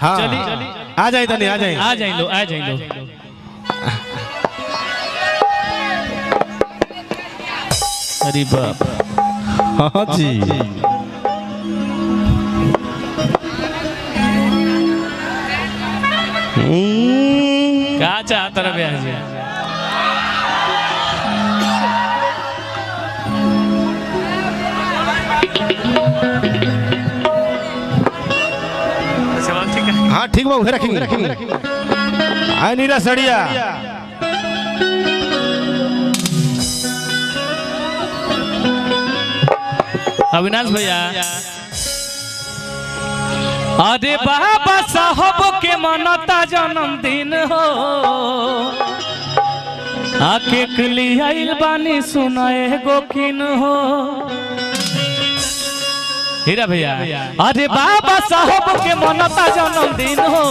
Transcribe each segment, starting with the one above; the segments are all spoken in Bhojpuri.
हाँ चली आ जाए तनी आ जाए आ जाए लो अरे बाप हाँ जी क्या चाहता रहे ब्याह जी हाँ ठीक बा रखेंगे आए नीला सड़िया अविनाश भैया अरे बाबा साहब के मनता जन्मदिन हो आके क्लियर बानी सुनाए गोकिन हो हीरा भैया अरे बाबा साहब के मनता जन्मदिन हो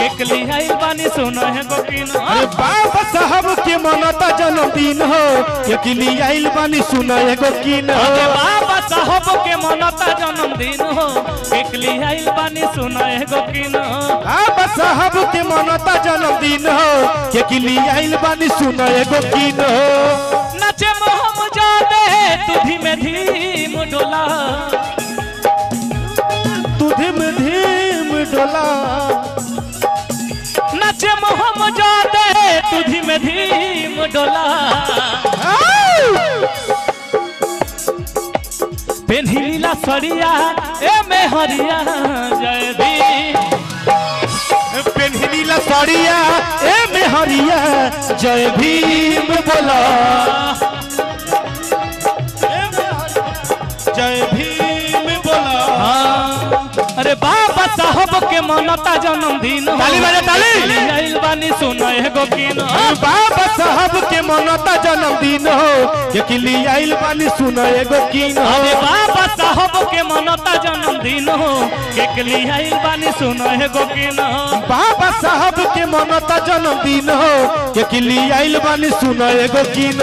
एक लिहाई बानी सुना है गोकिन अरे बाबा साहब के मनता जन्मदिन हो एक लिहाई बानी सुना है गोकिन अरे बाबा साहब के मनता जन्मदिन हो एक लिहाई बानी सुना है गोकिन बाबा साहब के मनता जन्मदिन हो एक लिहाई बानी सुना है गोकिन नचे मोहम जादे तू धीमे धीम डोला धीम धीम डोला नचे मोहम जादे तू धीमे धीम डोला पेन्हिला सड़िया ए में हरिया जय भीम पेन्हिला सड़िया ए में हरिया जय भीम बोला जय भीम बोला अरे बाबा साहब के मनता जन्मदिन ताली बजा ताली आइल बानी सुना है गोकिन बाबा साहब के मनता जन्मदिन हो के लिए आइल बानी सुना है गोकिन अरे बाबा साहब के मनता जन्मदिन हो के लिए आइल बानी सुना है गोकिन बाबा साहब के मनता जन्मदिन हो के लिए आइल बानी सुना है गोकिन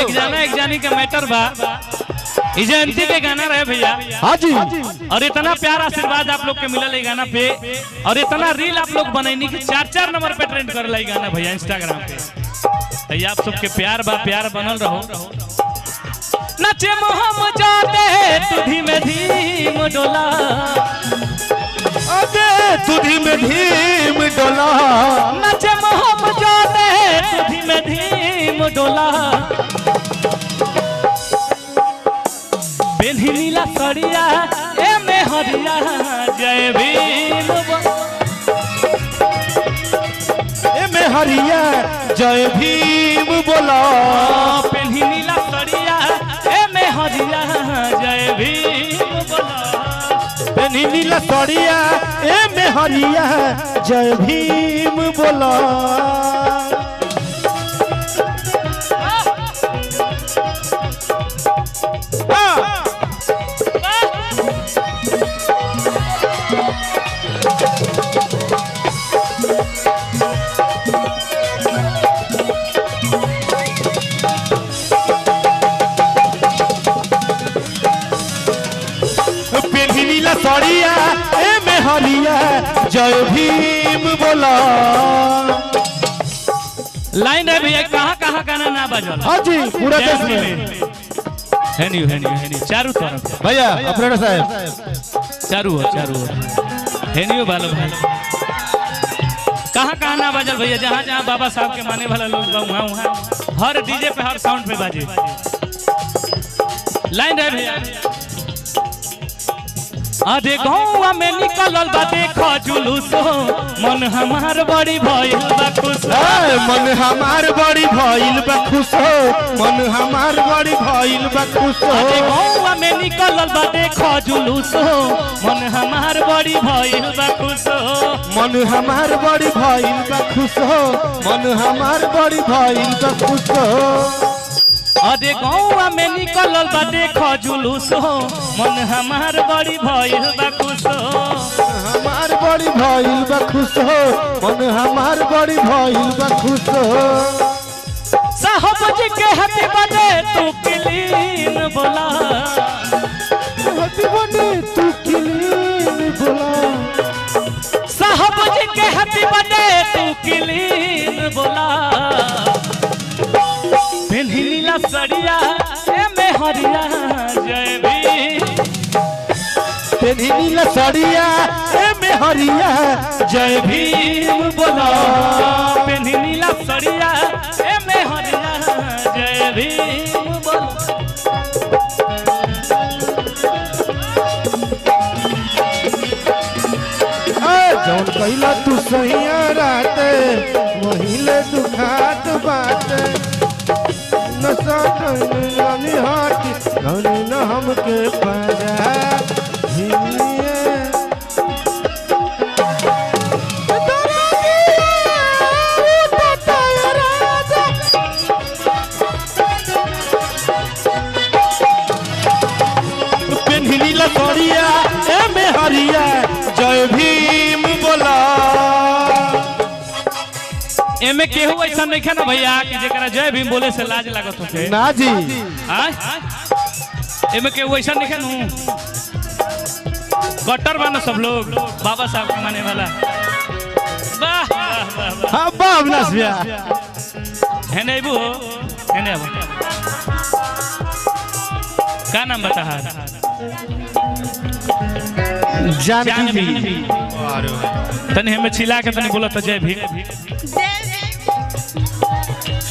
एक जानी का मैटर बा जयंती के गाना रहे भैया हाँ जी और इतना प्यार आशीर्वाद आप लोग के मिलल है गाना पे और इतना रील आप लोग बनैनी कि 4-4 नंबर पे ट्रेंड कर लाई गाना भैया इंस्टाग्राम पे तो आप सबके प्यार बा प्यार बनल रहो नचे मोहम जाते तू धीमे धीम डोला अबे तू धीमे धीम डोला नचे मोहम जाते तू धीमे धीम डोला पेन्हिला सड़िया ए में हरिया जय भीम ए में हरिया जय भीम बोला पेन्हिला सड़िया ए में हरिया जय भीम बोला पेन्हिला सड़िया ए में हरिया जय भीम बोला सड़िया ए में हरिया जय भीम बोला लाइन है भैया कहाँ गाना ना बजल हाँ जी पूरा देश में है चारों तरफ भैया ऑपरेटर साहब चारू हो हेनियो बालो भाई कहाँ ना बजल भैया जहाँ बाबा साहब के माने वाला लोग वहाँ हर डीजे पे हर साउंड पे बाजे लाइन है भैया अरे गौवा में निकलल बा देखो जुलूस हो मन हमार बड़ी भइल बा खुश मन हमार बड़ी भइल बा खुश हो मन हमार बड़ी भइल बा खुश हो अरे गौवा में निकलल बा देखो जुलूस हो मन हमार बड़ी भइल बा खुश हो मन हमार बड़ी भइल बा खुश हो मन हमार बड़ी भइल बा खुश हो अरे गौवा में निकलल बा देखो जुलूस हो मन हमार बड़ी भइल बा खुश हो हमार बड़ी भइल बा खुश हो मन हमार बड़ी भइल बा खुश हो साहब जी के हाथी बने तू क्लीन बोला हैप्पी बर्थडे तू क्लीन हरिया जय भीम। पेन्ही नीला सड़िया में हरिया जय भीम बोला। पेन्ही नीला सड़िया में हरिया जय भीम बोला। जौन कैला तू सहिया रात वहिले दुखात बात न सटनी हट न हमके परा हिलिए पेन्ही लसड़िया में हरिया जय भीम बोला। एमे केहू ऐसा नहीं है ना भैया कि जेकरा जय भीम बोले से लाज लागत होखे ना जी। एमे केहू ऐसा नहीं है नु कट्टर बा ना सब लोग बाबा साहब के माने वाला। वाह वाह वाह हाँ बाब नसबिया है नहीं वो है नहीं वो क्या नाम बता जानकी तनी हमें चिल्ला के तनी बोला तो जय भीम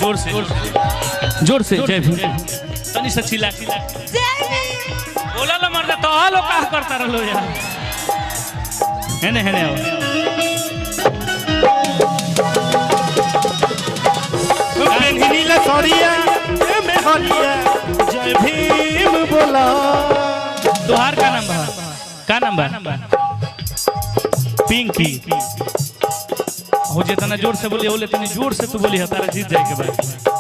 जोर से जय भीम तनी से चिल्ला बोला ला मर्दा तो हालो का करता रहलो यार है ने पेन्ही लसड़िया में हरिया जय भीम बोला। तोहार का नाम बा पिंकी हो जितना जोर से बोली बोले तनी जोर से तू बोली है तारा जीत जाए के बाद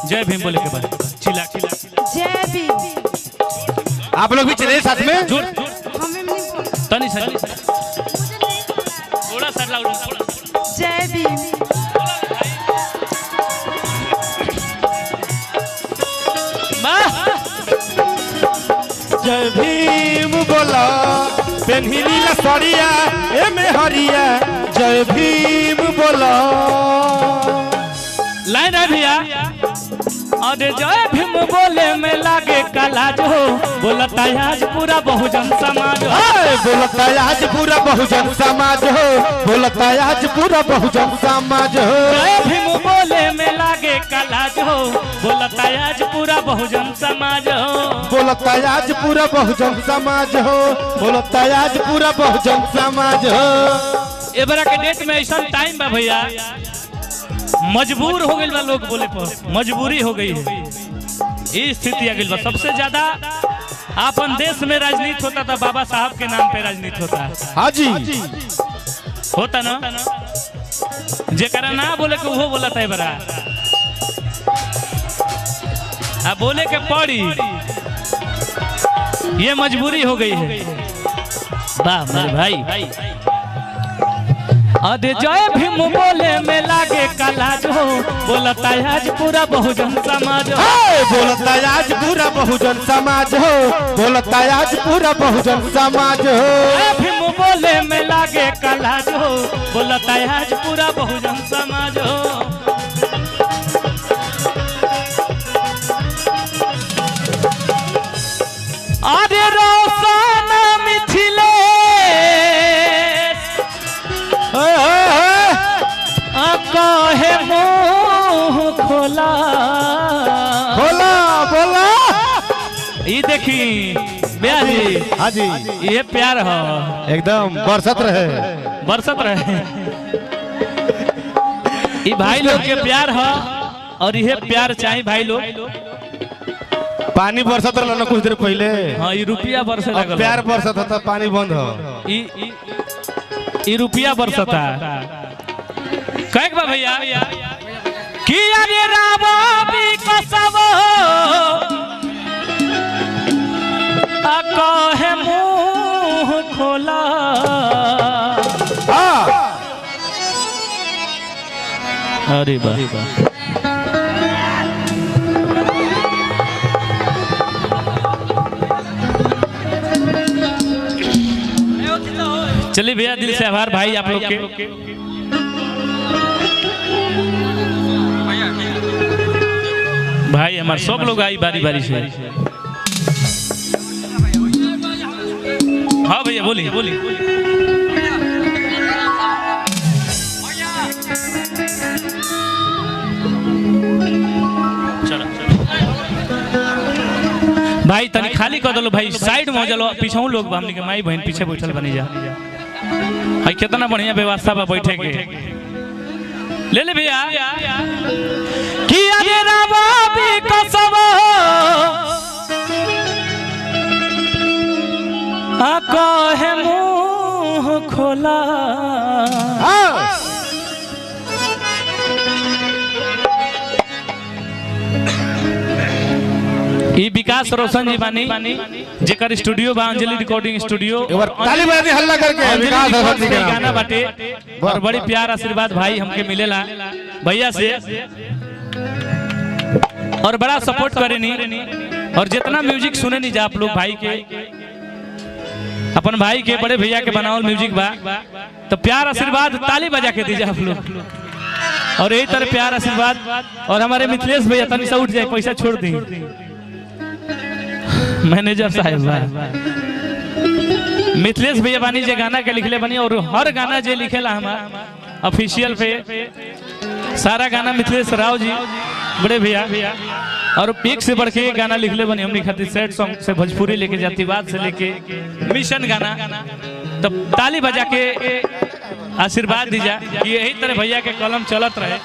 जय भीम बोले के बाद चिल्ला जय भीम। आप लोग भी चले साथ में जोर हमें नहीं बोला। तनी से थोड़ा सा लाउड जय भीम। जय भीम बोला। पेन्ही लसड़िया में हरिया जय भीम बोला। लाइन है भैया अरे जय भीम बोले में लागे कलाज हो बोलता आज पूरा बहुजन समाज हो। बोलता आज पूरा बहुजन समाज हो बोलता आज पूरा बहुजन समाज हो। जय भीम बोले में लागे कलाज हो बोलता आज पूरा बहुजन समाज हो। बोलता आज पूरा बहुजन समाज हो बोलता आज पूरा बहुजन समाज हो। ए बरा के डेट में ऐसा टाइम बा भैया मजबूर हो गई बा लोग बोले पर मजबूरी हो गई है ये स्थिति आ गई बा। सबसे ज्यादा अपन देश में राजनीति होता था बाबा साहब के नाम पे राजनीति होता हाँ जी होता ना जेकरा ना बोले के वो बोला था बरा अब बोले के पड़ी ये मजबूरी हो गई है। वाह मेरे भाई अरे जय भीम बोले में लागे कलाज हो बोलता आज पूरा बहुजन समाज हो। बोलता आज पूरा बहुजन समाज हो बोलता आज पूरा बहुजन समाज हो। जय भीम बोले में लागे कलाज हो बोलता आज पूरा बहुजन समाज हो। अरे रोशन मिथिले कहे मुँह खोला बोला बोला। ये देखी ब्याह जी हाँ जी ये प्यार हो एकदम बरसत रहे ये भाई लोग के प्यार हो और ये प्यार चाहिए भाई लोग। पानी बरसत रहा ना कुछ देर पहले। हाँ ये रुपया बरसे लगल प्यार बरसत होता पानी बंद हो ये रुपया बरसता कहेक बा भैया कि अरे रावो भी कसबो कहे मुँह खोला। अरे बा चलिए भैया दिल से आभार भाई आप लोग के। भाई हमारे सब लोग आई बारी बारी से हाँ भैया बोलिए बोलिए। चलो भाई तनी खाली कर दो भाई, साइड में हो चलो, पीछे लोग बा, हमनी के माई बहन पीछे बैठल बनी जा। भाई कितना बढ़िया व्यवस्था बा बैठे के। ले ले भैया कि अरे रामा भी कसबो आ कहे मुंह खोला। ई विकास रोशन जी बानी जेकर स्टूडियो बा अंजलि रिकॉर्डिंग स्टूडियो। ताली बजा दी हल्ला करके विकास रोशन जी का गाना बाटे और बड़ी प्यार आशीर्वाद भाई हमके मिलेला भैया से, और बड़ा सपोर्ट करेनी। और जितना म्यूजिक सुने नहीं जा आप लोग भाई के, अपन भाई के बड़े भैया के बनावल म्यूजिक बा, तो प्यार आशीर्वाद ताली बजा के दीजिए आप लोग। और यही तरह प्यार आशीर्वाद। और हमारे मिथिलेश भैया तनी सा उठ जाए, पैसा छोड़ दी मैनेजर साहब मिथिलेश भैया बानी जे गाना के लिखले बनी, और हर गाना जे लिखेला हमारा ऑफिशियल पे सारा गाना मिथिलेश राव जी बड़े भैया, और एक से बढ़ के एक गाना लिखले बनी हमने खातिर, सैड सॉन्ग से भोजपुरी लेके जातिवाद से लेके मिशन गाना। तो ताली बजा के आशीर्वाद दीजा कि यही तरह भैया के कलम चलत रहे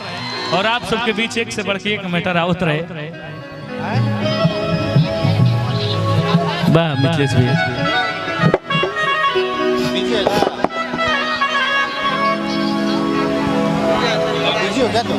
और आप सबके बीच एक से बढ़ के एक मैटर आवत रहे। वाह मिथिलेश भैया। हो गया तो